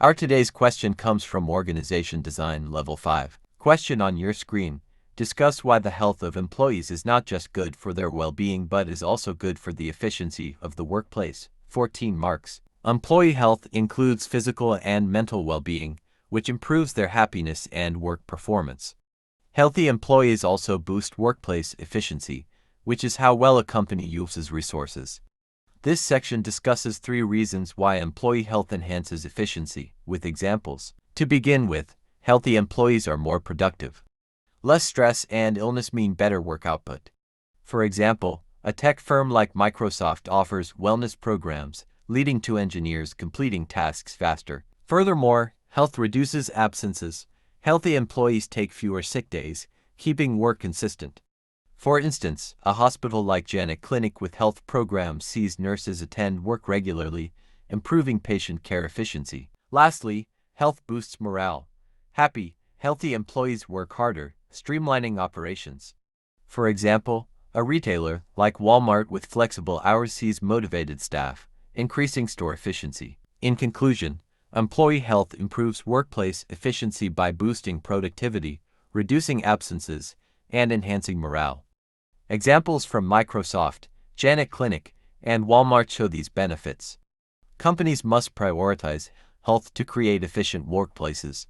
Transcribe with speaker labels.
Speaker 1: Our today's question comes from Organization Design Level 5. Question on your screen. Discuss why the health of employees is not just good for their well-being but is also good for the efficiency of the workplace. 14 marks. Employee health includes physical and mental well-being, which improves their happiness and work performance. Healthy employees also boost workplace efficiency, which is how well a company uses resources. This section discusses 3 reasons why employee health enhances efficiency, with examples. To begin with, healthy employees are more productive. Less stress and illness mean better work output. For example, a tech firm like Microsoft offers wellness programs, leading to engineers completing tasks faster. Furthermore, health reduces absences. Healthy employees take fewer sick days, keeping work consistent. For instance, a hospital like Janet Clinic with health programs sees nurses attend work regularly, improving patient care efficiency. Lastly, health boosts morale. Happy, healthy employees work harder, streamlining operations. For example, a retailer like Walmart with flexible hours sees motivated staff, increasing store efficiency. In conclusion, employee health improves workplace efficiency by boosting productivity, reducing absences, and enhancing morale. Examples from Microsoft, Janet Clinic, and Walmart show these benefits. Companies must prioritize health to create efficient workplaces.